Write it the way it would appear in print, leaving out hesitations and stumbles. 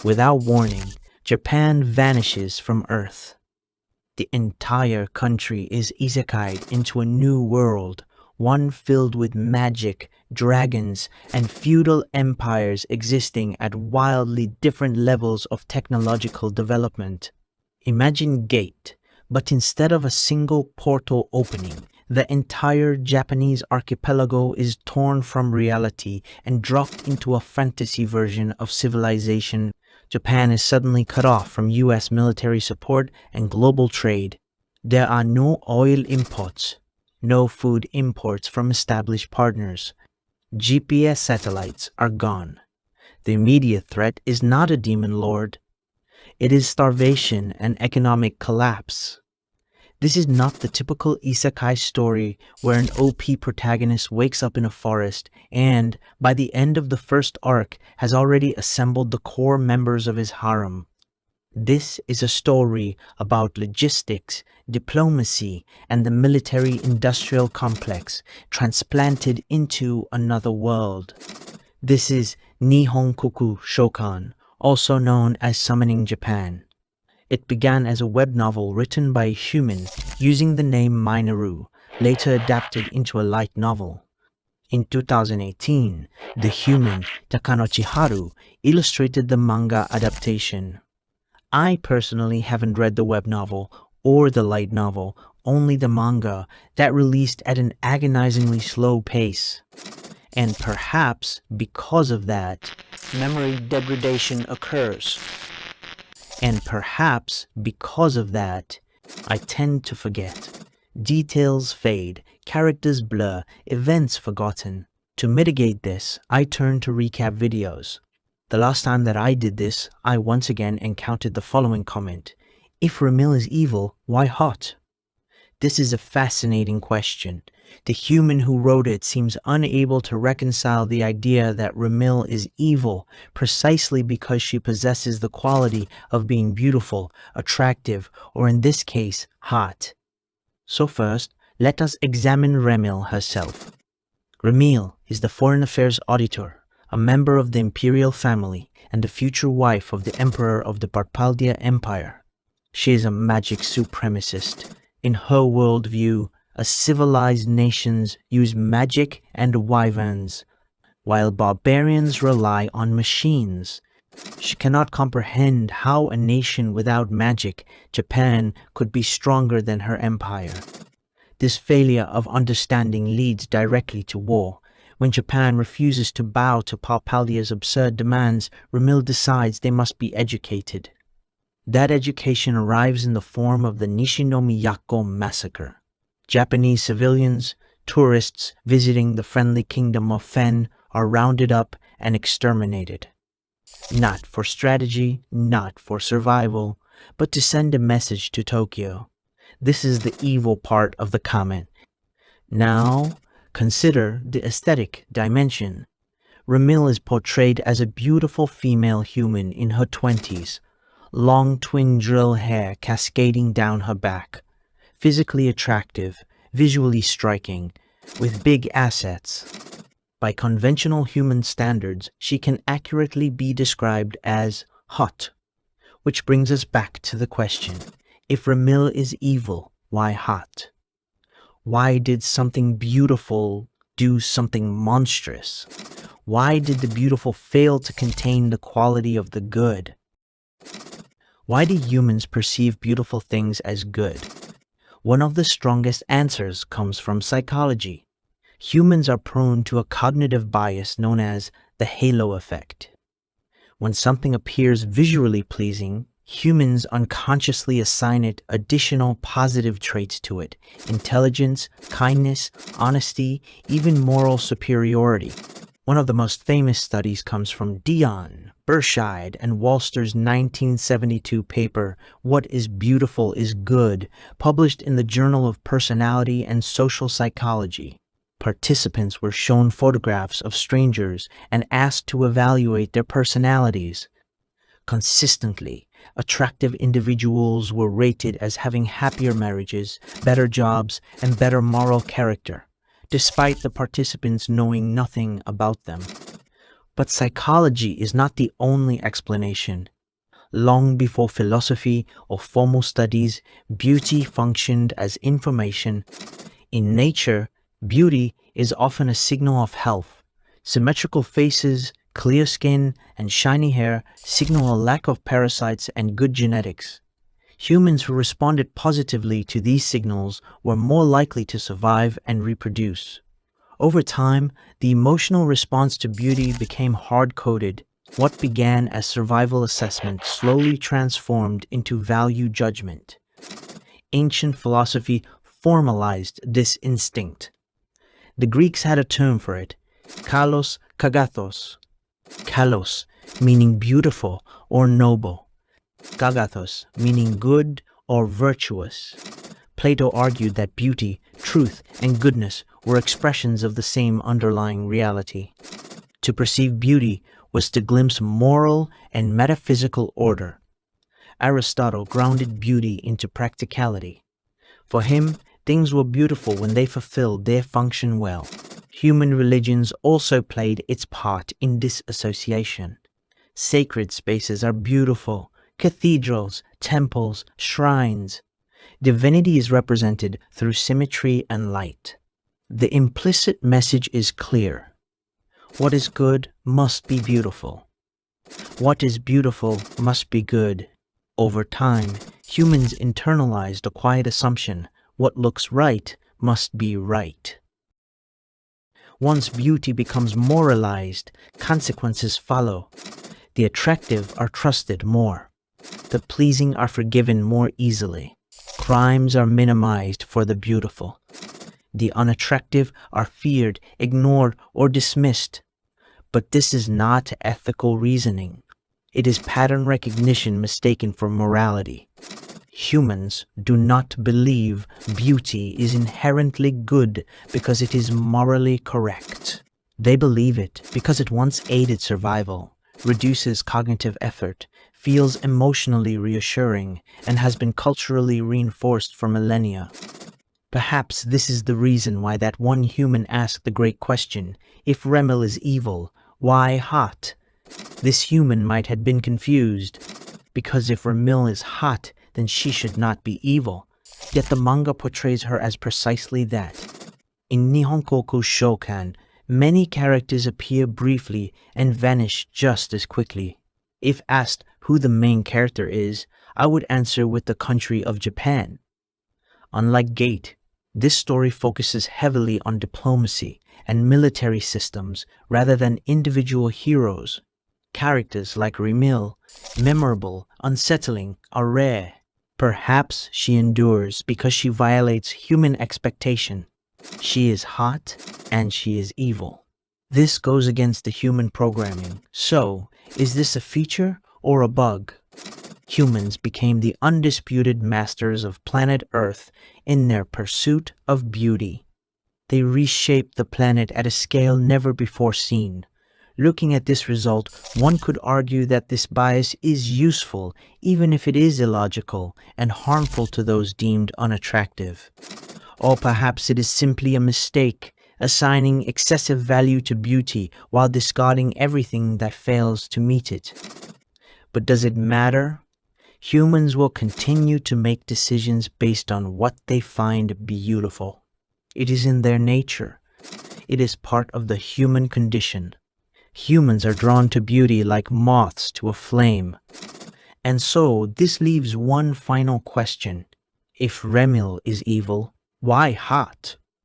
Without warning, Japan vanishes from Earth. The entire country is isekai'd into a new world, one filled with magic, dragons, and feudal empires existing at wildly different levels of technological development. Imagine Gate, but instead of a single portal opening, the entire Japanese archipelago is torn from reality and dropped into a fantasy version of civilization. Japan is suddenly cut off from US military support and global trade. There are no oil imports, no food imports from established partners. GPS satellites are gone. The immediate threat is not a demon lord. It is starvation and economic collapse. This is not the typical isekai story where an OP protagonist wakes up in a forest and, by the end of the first arc, has already assembled the core members of his harem. This is a story about logistics, diplomacy, and the military-industrial complex transplanted into another world. This is Nihonkoku Shoukan, also known as Summoning Japan. It began as a web novel written by a human using the name Minoru, later adapted into a light novel. In 2018, the human Takanochi Haru illustrated the manga adaptation. I personally haven't read the web novel or the light novel, only the manga that released at an agonizingly slow pace. And perhaps because of that, memory degradation occurs. And perhaps because of that, I tend to forget. Details fade, characters blur, events forgotten. To mitigate this, I turn to recap videos. The last time that I did this, I once again encountered the following comment. If Remille is evil, why hot? This is a fascinating question. The human who wrote it seems unable to reconcile the idea that Remille is evil precisely because she possesses the quality of being beautiful, attractive, or in this case, hot. So first, let us examine Remille herself. Remille is the Foreign Affairs Auditor, a member of the imperial family and the future wife of the Emperor of the Barpaldia Empire. She is a magic supremacist. In her worldview, civilized nations use magic and wyverns, while barbarians rely on machines. She cannot comprehend how a nation without magic, Japan, could be stronger than her empire. This failure of understanding leads directly to war. When Japan refuses to bow to Barpaldia's absurd demands, Remille decides they must be educated. That education arrives in the form of the Nishinomiyako massacre. Japanese civilians, tourists visiting the friendly kingdom of Fen are rounded up and exterminated. Not for strategy, not for survival, but to send a message to Tokyo. This is the evil part of the comment. Now, consider the aesthetic dimension. Remille is portrayed as a beautiful female human in her 20s, long twin drill hair cascading down her back. Physically attractive, visually striking, with big assets. By conventional human standards, she can accurately be described as hot. Which brings us back to the question, if Remille is evil, why hot? Why did something beautiful do something monstrous? Why did the beautiful fail to contain the quality of the good? Why do humans perceive beautiful things as good? One of the strongest answers comes from psychology. Humans are prone to a cognitive bias known as the halo effect. When something appears visually pleasing, humans unconsciously assign it additional positive traits to it: intelligence, kindness, honesty, even moral superiority. One of the most famous studies comes from Dion, Burscheid, and Walster's 1972 paper, What is Beautiful is Good, published in the Journal of Personality and Social Psychology. Participants were shown photographs of strangers and asked to evaluate their personalities. Consistently, attractive individuals were rated as having happier marriages, better jobs, and better moral character, despite the participants knowing nothing about them. But psychology is not the only explanation. Long before philosophy or formal studies, beauty functioned as information. In nature, beauty is often a signal of health. Symmetrical faces, clear skin, and shiny hair signal a lack of parasites and good genetics. Humans who responded positively to these signals were more likely to survive and reproduce. Over time, the emotional response to beauty became hard-coded. What began as survival assessment slowly transformed into value judgment. Ancient philosophy formalized this instinct. The Greeks had a term for it, kalos kagathos. Kalos, meaning beautiful or noble. Kagathos, meaning good or virtuous. Plato argued that beauty, truth, and goodness were expressions of the same underlying reality. To perceive beauty was to glimpse moral and metaphysical order. Aristotle grounded beauty into practicality. For him, things were beautiful when they fulfilled their function well. Human religions also played its part in this association. Sacred spaces are beautiful, cathedrals, temples, shrines. Divinity is represented through symmetry and light. The implicit message is clear. What is good must be beautiful. What is beautiful must be good. Over time, humans internalized a quiet assumption: what looks right must be right. Once beauty becomes moralized, consequences follow. The attractive are trusted more. The pleasing are forgiven more easily. Crimes are minimized for the beautiful. The unattractive are feared, ignored, or dismissed. But this is not ethical reasoning. It is pattern recognition mistaken for morality. Humans do not believe beauty is inherently good because it is morally correct. They believe it because it once aided survival, reduces cognitive effort, feels emotionally reassuring, and has been culturally reinforced for millennia. Perhaps this is the reason why that one human asked the great question, if Remille is evil, why hot? This human might have been confused, because if Remille is hot, then she should not be evil. Yet the manga portrays her as precisely that. In Nihonkoku Shoukan, many characters appear briefly and vanish just as quickly. If asked who the main character is, I would answer with the country of Japan. Unlike Gate, this story focuses heavily on diplomacy and military systems rather than individual heroes. Characters like Remille, memorable, unsettling, are rare. Perhaps she endures because she violates human expectation. She is hot and she is evil. This goes against the human programming. So, is this a feature or a bug? Humans became the undisputed masters of planet Earth in their pursuit of beauty. They reshaped the planet at a scale never before seen. Looking at this result, one could argue that this bias is useful, even if it is illogical and harmful to those deemed unattractive. Or perhaps it is simply a mistake, assigning excessive value to beauty while discarding everything that fails to meet it. But does it matter? Humans will continue to make decisions based on what they find beautiful. It is in their nature. It is part of the human condition. Humans are drawn to beauty like moths to a flame. And so this leaves one final question. If Remille is evil, why hot?